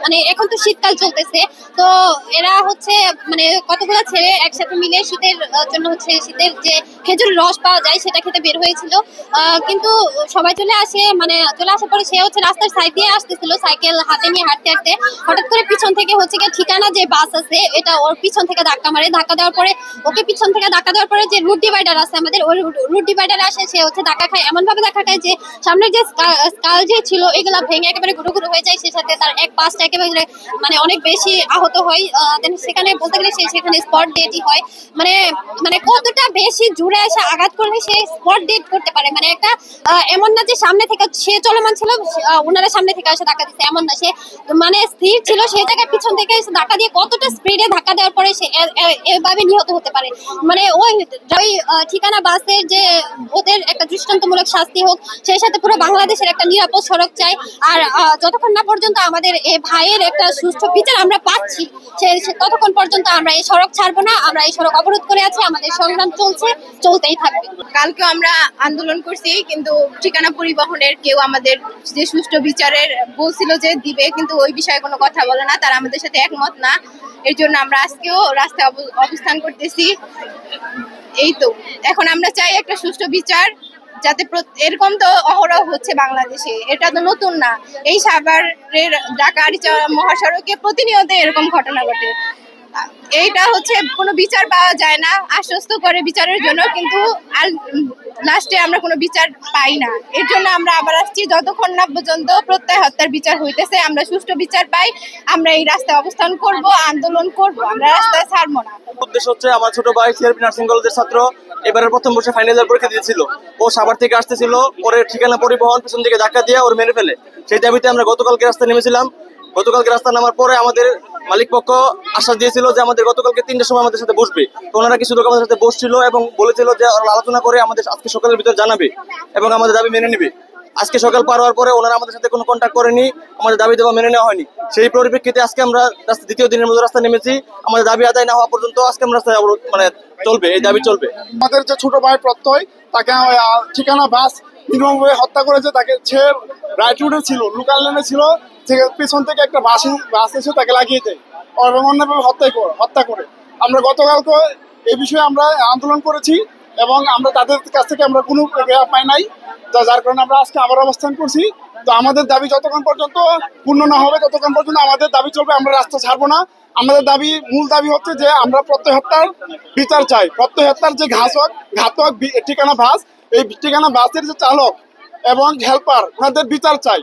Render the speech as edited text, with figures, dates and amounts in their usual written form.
মানে এখন তো শীতকাল চলতেছে, তো এরা হচ্ছে মানে কতগুলো ছেলে একসাথে মিলে শীতের জন্য হচ্ছে শীতের যে খেজুর রস পাওয়া যায় সেটা খেতে বের হয়েছিল। কিন্তু সবাই চলে আসে, মানে চলে আসার পরে সে হচ্ছে রাস্তার সাইড দিয়ে আসতেছিল সাইকেল হাতে নিয়ে হাঁটতে হাঁটতে, হঠাৎ করে পিছন থেকে হচ্ছে গিয়ে ঠিকানা যে বাস আছে এটা ওর পিছন থেকে ধাক্কা মারে। ধাক্কা দেওয়ার পরে ওকে পিছন থেকে ধাক্কা দেওয়ার পরে যে রুট ডিভাইডার আছে আমাদের, ওই রুট ডিভাইডারে আসে সে হচ্ছে ধাক্কা খায়, এমন ভাবে ধাক্কা খায় যে সামনের যে স্কাল যে ছিল এগুলা ভেঙে একেবারে গুঁড়ো গুঁড়ো হয়ে যায়। সে সাথে তার এক পাশটা একেবারে মানে অনেক বেশি আহত হয়। সেখানে বলতে গেলে সেখানে স্পট ডেটই হয়। মানে মানে কতটা বেশি জুড়ে এসে আঘাত করলে সে স্পট ডেট করতে পারে, মানে একটা এমন না যে সামনে থেকে সে চলমান ছিল ওনারা সামনে থেকে এসে ধাক্কা দিচ্ছে, এমন না, সে মানে স্থির ছিল সেই জায়গায় পিছন থেকে এসে ধাক্কা দিয়ে কতটা স্পিডে ধাক্কা দেওয়ার পরে সে এভাবে নিহত হতে পারে। মানে ওই ঠিকানা বাসের যে ওদের একটা দৃষ্টান্তমূলক শাস্তি হোক, সেই সাথে পুরো বাংলাদেশের একটা নিরাপদ সড়ক চাই। আর যতক্ষণ না পর্যন্ত আমাদের এই ভাইয়ের একটা সুষ্ঠু বিচার আমরা পাচ্ছি ততক্ষণ পর্যন্ত আমরা এই সড়ক ছাড়বো না। আমরা এই সড়ক অবরোধ করে আছি, আমাদের সংগ্রাম চলছে, চলতেই থাকবে। কালকে আমরা আন্দোলন করছি, কিন্তু ঠিকানা পরিবহনের কেউ আমাদের যে সুষ্ঠু বিচারের বলছিল যে দিবে, কিন্তু ওই বিষয়ে কোনো কথা বলে না, তারা আমাদের সাথে একমত না। এর জন্য আমরা আজকেও রাস্তায় অবস্থান করতেছি। এই তো এখন আমরা চাই একটা সুষ্ঠু বিচার, যাতে এরকম তো অহরহ হচ্ছে বাংলাদেশে, এটা তো নতুন না। এই সাভারের ঢাকা মহাসড়কে প্রতিনিয়ত এরকম ঘটনা ঘটে। এইটা হচ্ছে কোনো বিচার পাওয়া যায় না, আশ্বস্ত করে বিচারের জন্য, কিন্তু লাস্টে আমরা কোনো বিচার পাই না। এর জন্য আমরা আবার আসছি, যতক্ষণ না পর্যন্ত প্রত্যয় হত্যার বিচার হইতেছে, আমরা সুষ্ঠু বিচার পাই, আমরা এই রাস্তায় অবস্থান করব, আন্দোলন করব, আমরা রাস্তায় ছাড়বো না। উদ্দেশ্য হচ্ছে আমার ছোট ভাই সিআরপি নার্সিং কলেজের ছাত্র, এবারের প্রথম বর্ষে ফাইনাল ইয়ার পরীক্ষা দিয়েছিল। ও সাভার থেকে আসতেছিল, পরে ঠিকানা পরিবহন পিছন থেকে ধাক্কা দিয়ে ওর মেরে ফেলে। সেই দাবিতে আমরা গতকালকে রাস্তায় নেমেছিলাম। গতকালকে রাস্তা নামার পরে আমাদের মালিক পক্ষ আশ্বাস দিয়েছিল যে আমাদের গতকালকে 3টার সময় আমাদের সাথে বসবে। তো ওনারা কিছু লোক আমাদের সাথে বসছিল এবং বলেছিল যে আলোচনা করে আমাদের আজকে সকালের ভিতর জানাবে এবং আমাদের দাবি মেনে নেবে। আজকে সকাল পার হওয়ার পরে ওনারা আমাদের সাথে কোনো কন্ট্যাক্ট করেনি, আমাদের দাবি দেওয়া মেনে নেওয়া হয়নি। সেই পরিপ্রেক্ষিতে আজকে আমরা দ্বিতীয় দিনের মধ্যে রাস্তায় নেমেছি। আমাদের দাবি আদায় না হওয়া পর্যন্ত আজকে আমরা রাস্তায় মানে চলবে, এই দাবি চলবে। আমাদের যে ছোট ভাই প্রত্যয়, তাকে ঠিকানা বাস নির্মমভাবে হত্যা করেছে। তাকে সে রাইট রুটে ছিল, লোকাল লেনে ছিল, পিছন থেকে একটা বাস এসে তাকে লাগিয়ে দেয় এবং অন্যভাবে হত্যা করে। আমরা গতকালকে এই বিষয়ে আমরা আন্দোলন করেছি এবং আমরা তাদের কাছ থেকে আমরা কোনো পাই নাই, যার কারণে আমরা আজকে আবার অবস্থান করছি। তো আমাদের দাবি যতক্ষণ পর্যন্ত পূর্ণ না হবে ততক্ষণ পর্যন্ত আমাদের দাবি চলবে, আমরা রাস্তা ছাড়বো না। আমাদের দাবি, মূল দাবি হচ্ছে যে আমরা প্রত্যয় হত্যার বিচার চাই। প্রত্যয় হত্যার যে ঘাতক ঠিকানা বাস, এই ঠিকানা বাসের যে চালক এবং হেল্পার, ওনাদের বিচার চাই।